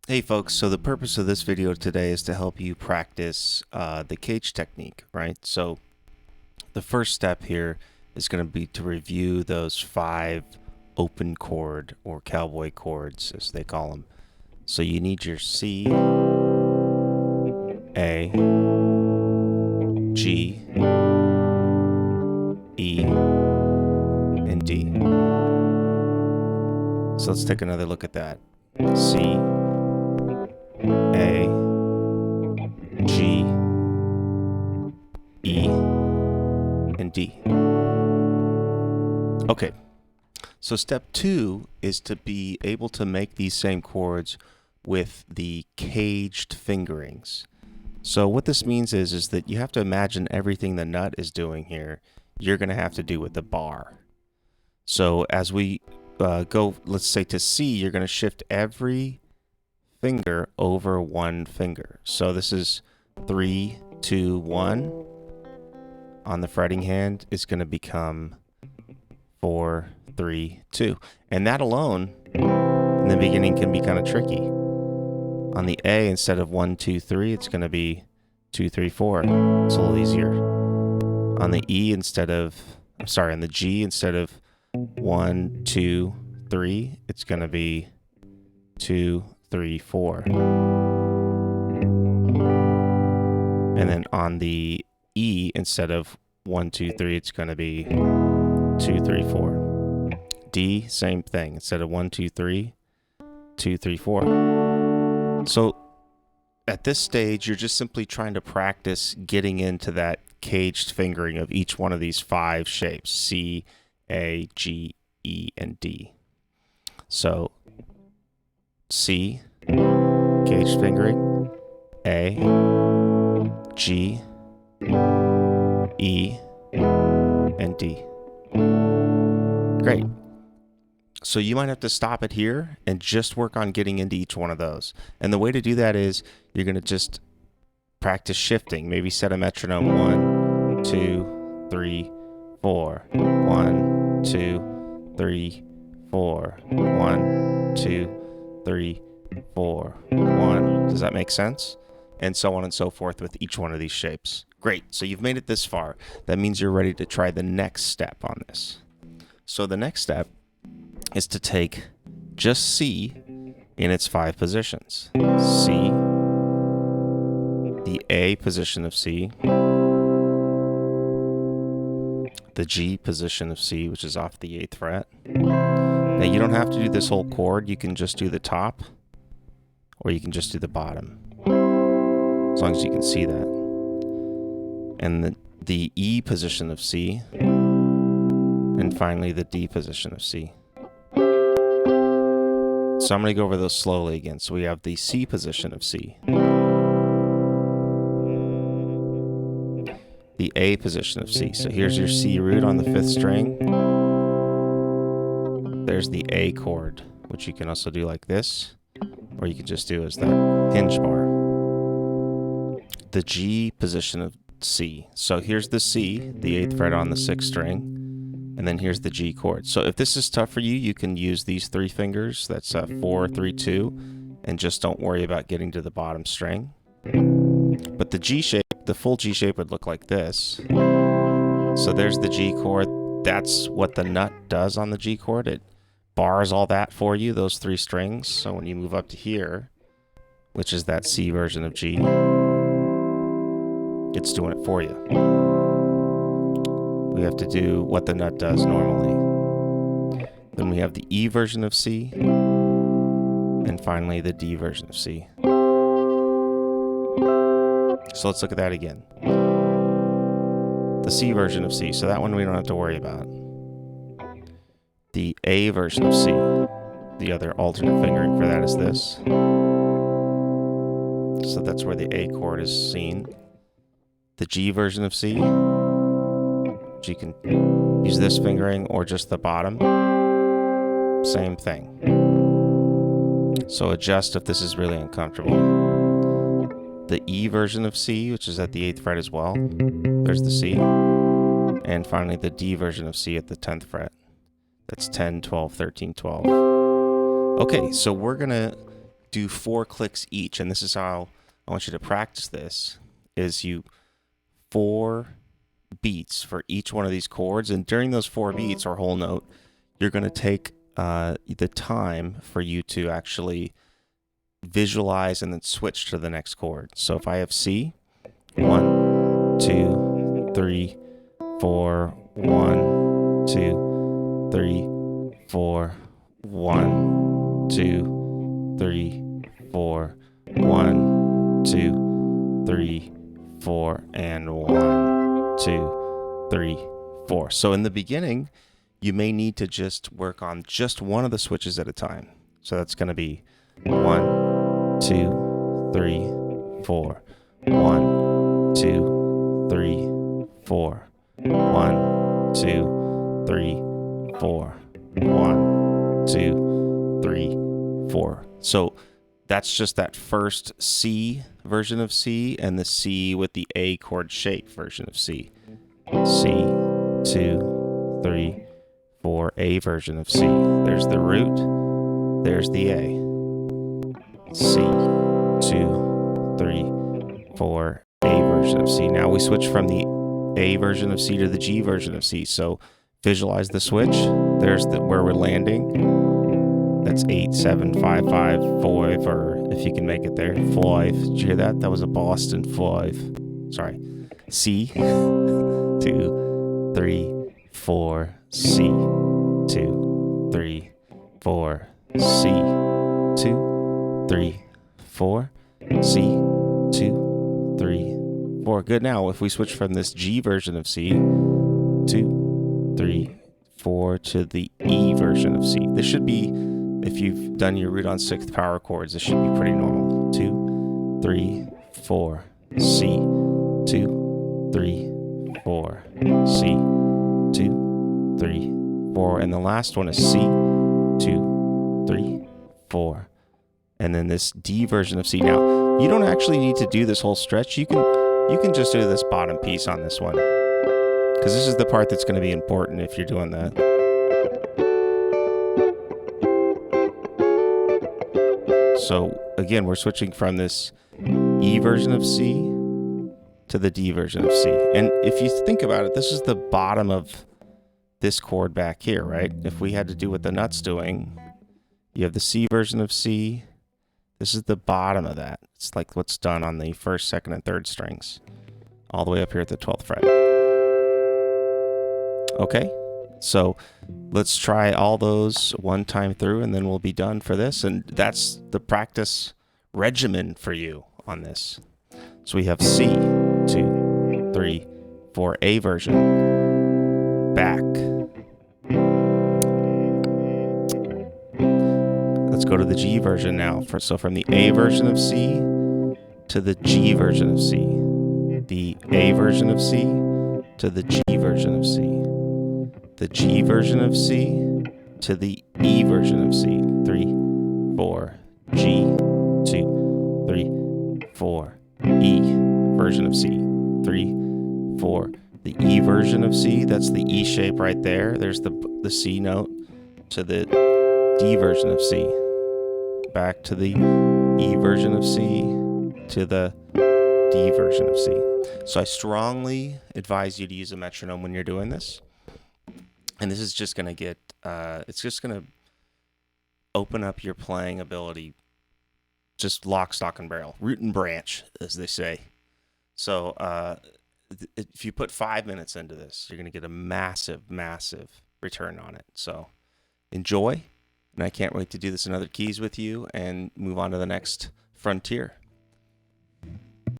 Hey folks, so the purpose of this video today is to help you practice the cage technique, right? So the first step here is going to be to review those 5 open chord or cowboy chords as they call them. So you need your C, A, G, E, and D. So let's take another look at that. C, A, G, E, and D. Okay, so step 2 is to be able to make these same chords with the caged fingerings. So what this means is that you have to imagine everything the nut is doing here, you're going to have to do with the bar. So as we go, let's say to C, you're going to shift every finger over one finger. So this is 3, 2, 1. On the fretting hand is going to become 4, 3, 2. And that alone in the beginning can be kind of tricky. On the A, instead of 1, 2, 3, it's going to be 2, 3, 4. It's a little easier. On the E, on the G, instead of 1, 2, 3, it's going to be 2, 3, 4. And then on the E, instead of 1, 2, 3, it's going to be 2, 3, 4. D, same thing. Instead of 1, 2, 3, 2, 3, 4. So at this stage, you're just simply trying to practice getting into that caged fingering of each one of these 5 shapes: C, A, G, E, and D. So C, caged fingering, A, G, E, and D. Great. So you might have to stop it here and just work on getting into each one of those. And the way to do that is you're going to just practice shifting. Maybe set a metronome: 1, 2, 3, 4. 1, 2, 3, 4. 1, 2, 3, 4. 1. Does that make sense? And so on and so forth with each one of these shapes. Great. So you've made it this far. That means you're ready to try the next step on this. So the next step is to take just C in its 5 positions. C, the A position of C, the G position of C, which is off the 8th fret. Now you don't have to do this whole chord. You can just do the top, or you can just do the bottom, as long as you can see that. And the E position of C, and finally the D position of C. So I'm going to go over those slowly again. So we have the C position of C, the A position of C. So here's your C root on the 5th string. There's the A chord, which you can also do like this, or you can just do as that hinge bar. The G position of C. So here's the C, the 8th fret on the 6th string. And then here's the G chord. So if this is tough for you, you can use these 3 fingers. That's 4, 3, 2, and just don't worry about getting to the bottom string. But the G shape, the full G shape would look like this. So there's the G chord. That's what the nut does on the G chord. It bars all that for you, those 3 strings. So when you move up to here, which is that C version of G, it's doing it for you. We have to do what the nut does normally. Then we have the E version of C, and finally the D version of C. So let's look at that again. The C version of C, so that one we don't have to worry about. The A version of C, the other alternate fingering for that is this. So that's where the A chord is seen. The G version of C, you can use this fingering or just the bottom. Same thing. So adjust if this is really uncomfortable. The E version of C, which is at the 8th fret as well. There's the C. And finally the D version of C at the 10th fret. That's 10, 12, 13, 12. Okay, so we're going to do 4 clicks each, and this is how I want you to practice this, is you 4 beats for each one of these chords, and during those 4 beats or whole note, you're going to take the time for you to actually visualize and then switch to the next chord. So if I have C, 1, 2, 3, 4, 1, 2, 3, 4, 1, 2, 3, 4, 1, 2, 3, 4, and 1, 2, 3, 4. So in the beginning, you may need to just work on just one of the switches at a time. So that's going to be 1, 2, 3, 4, 1, 2, 3, 4, 1, 2, 3, 4, 1, 2, 3, 4. So that's just that first C version of C and the C with the A chord shape version of C. C, 2, 3, 4, A version of C. There's the root, there's the A. C, 2, 3, 4, A version of C. Now we switch from the A version of C to the G version of C. So visualize the switch. There's where we're landing. That's 8, 7, 5, 5, 5, or if you can make it there, 5. Did you hear that? That was a Boston 5. Sorry. C, 2, 3, 4, C, 2, 3, 4, C, 2, 3, 4, C, 2, 3, 4. Good. Now, if we switch from this G version of C, 2, 3, 4, to the E version of C. This should be, if you've done your root on 6th power chords, this should be pretty normal. 2, 3, 4, C, 2, 3, 4, C, 2, 3, 4. And the last one is C, 2, 3, 4. And then this D version of C. Now, you don't actually need to do this whole stretch. You can just do this bottom piece on this one, because this is the part that's going to be important if you're doing that. So again, we're switching from this E version of C to the D version of C. And if you think about it, this is the bottom of this chord back here, right? If we had to do what the nut's doing, you have the C version of C. This is the bottom of that. It's like what's done on the 1st, 2nd, and 3rd strings, all the way up here at the 12th fret. Okay, so let's try all those one time through, and then we'll be done for this. And that's the practice regimen for you on this. So we have C, 2, 3, 4, A version, back. Let's go to the G version now. So from the A version of C to the G version of C. The A version of C to the G version of C. The G version of C to the E version of C. 3, 4, G, 2, 3, 4, E version of C. 3, 4. The E version of C, that's the E shape right there. There's the C note to the D version of C. Back to the E version of C to the D version of C. So I strongly advise you to use a metronome when you're doing this. And this is just going to get, it's just going to open up your playing ability, just lock, stock, and barrel, root and branch, as they say. So if you put 5 minutes into this, you're going to get a massive, massive return on it. So enjoy. And I can't wait to do this in other keys with you and move on to the next frontier.